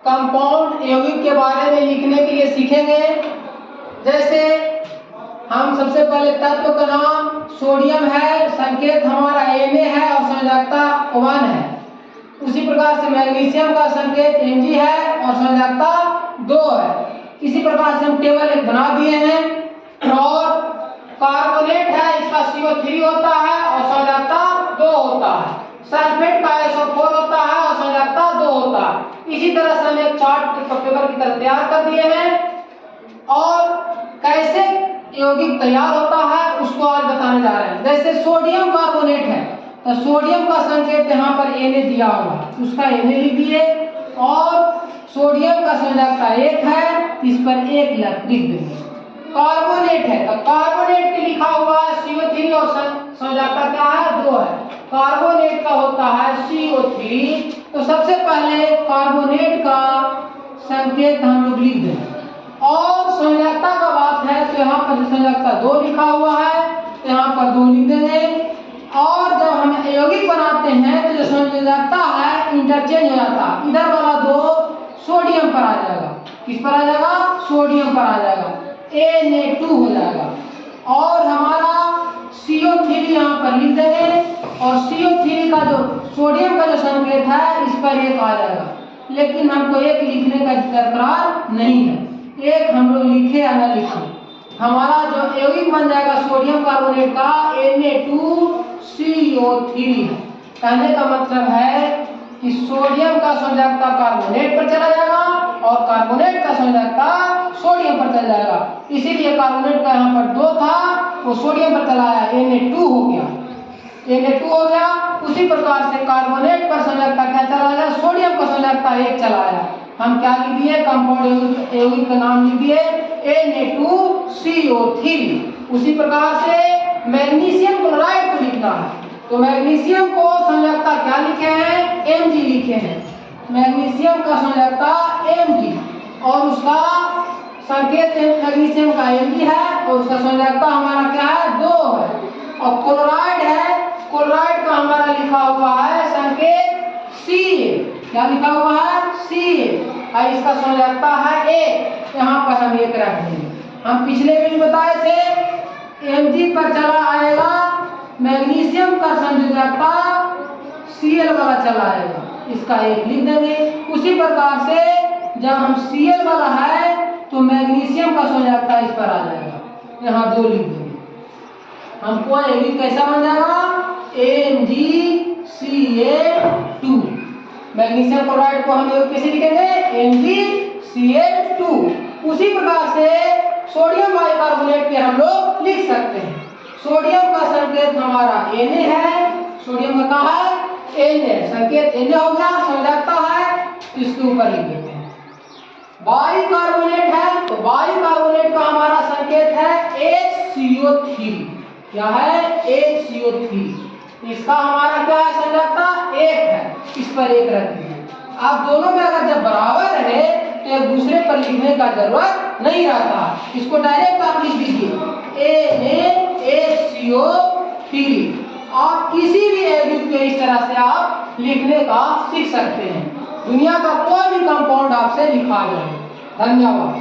Compound यौगिक के बारे में लिखने के लिए सीखेंगे। जैसे हम सबसे पहले तत्व का नाम सोडियम है, संकेत हमारा Na है और संयोजकता 1 है। उसी प्रकार से मैग्नीशियम का संकेत Mg है और संयोजकता 2 है। इसी प्रकार से हम टेबल एक बना दिए हैं। और कार्बोनेट है, इसका CO3 होता है और संयोजकता 2 होता है। सल्फेट का SO4 होता है और संयोजकता 2 होता है। इसी तरह से हम एक चार्ट पेपर की तरह तैयार कर दिए हैं और कैसे यौगिक तैयार होता है उसको आज बताने जा रहे हैं। जैसे सोडियम कार्बोनेट है तो सोडियम का संकेत यहाँ पर Na दिया हुआ है, उसका Na लिख दिए। और सोडियम का संयोजकता 1 है, इस पर 1 लिख देंगे। कार्बोनेट है तो कार्बोनेट के लिखा हुआ है CO3 और संयोजकता क्या है 2 है। कार्बोनेट का होता है CO3। तो सबसे पहले कार्बोनेट का संकेत हम लोग लिख देंगे। और संयोजकता का बात है तो यहाँ पर संयोजकता 2 लिखा हुआ है तो यहाँ पर 2 लिख देंगे। और जब हम यौगिक बनाते हैं तो जो संयोजकता है इंटरचेंज हो जाता है, इधर वाला 2 सोडियम पर आ जाएगा। किस पर आ जाएगा? सोडियम पर आ जाएगा, Na2 हो जाएगा। और हमारा CO3 यहाँ पर लिख देंगे और CO3 का जो सोडियम का जो संकेत है इस पर 1 आ जाएगा। लेकिन हमको 1 लिखने का दरकार नहीं है, 1 हम लोग लिखे या न लिखे, हमारा जो यौगिक बन जाएगा सोडियम कार्बोनेट का Na2CO3 है। कहने का मतलब है कि सोडियम का संयोजकता कार्बोनेट पर चला जाएगा और कार्बोनेट का संयोजकता सोडियम पर चला जाएगा। इसीलिए कार्बोनेट का यहाँ पर 2 था वो सोडियम पर चला आया, Na2 हो गया, Na2 हो गया। उसी प्रकार से कार्बोनेट पर संयोजकता क्या चला गया? सोडियम का संयोजकता 1 चला आया। हम क्या लिख दिए? कंपाउंड यौगिक का नाम लिख दिए Na2CO3। उसी प्रकार से मैग्नीशियम क्लोराइड को लिखना है तो मैग्नीशियम को संयोजकता क्या लिखे हैं? Mg लिखे हैं। मैग्नीशियम का संयोजकता Mg और उसका संकेत मैग्नीशियम का Mg है और उसका संयोजकता हमारा क्या है? 2 है। और क्लोराइड है, क्लोराइड का हमारा लिखा हुआ है संकेत Ca। क्या लिखा हुआ है? Ca और इसका संयोजकता है 1। यहाँ पर हम 1 रख देंगे। हम पिछले में भी बताए थे Mg पर चला आएगा मैग्नीशियम का संयोजकता Cl वाला चला आएगा, इसका 1 लिख देंगे। उसी प्रकार से जब हम Cl वाला है तो मैग्नीशियम का संयोजकता इस पर आ जाएगा, यहाँ 2 लिख देंगे। हमको यौगिक कैसा बन जाएगा? MgCl2। मैग्नीशियम क्लोराइड को हम यौगिक कैसे लिखेंगे? MgCl2। उसी प्रकार से सोडियम बाइकार्बोनेट के हम लोग लिख सकते हैं। सोडियम का संकेत हमारा Na है, सोडियम का कहाँ है? Na, संकेत Na हो गया, संयोजकता है तो इसके ऊपर लिख देते हैं। बाइकार्बोनेट है तो बाइकार्बोनेट का हमारा संकेत है HCO3। क्या है? HCO3। इसका हमारा क्या है? संयोजकता 1 है, इस पर 1 रख दीजिए। आप दोनों में अगर जब बराबर रहे तो एक दूसरे पर लिखने का जरूरत नहीं रहता, इसको डायरेक्ट आप लिख दीजिए NaHCO3। आप किसी भी यौगिक को इस तरह से आप लिखने का सीख सकते हैं। दुनिया का कोई भी कंपाउंड आपसे लिखा जाए। धन्यवाद।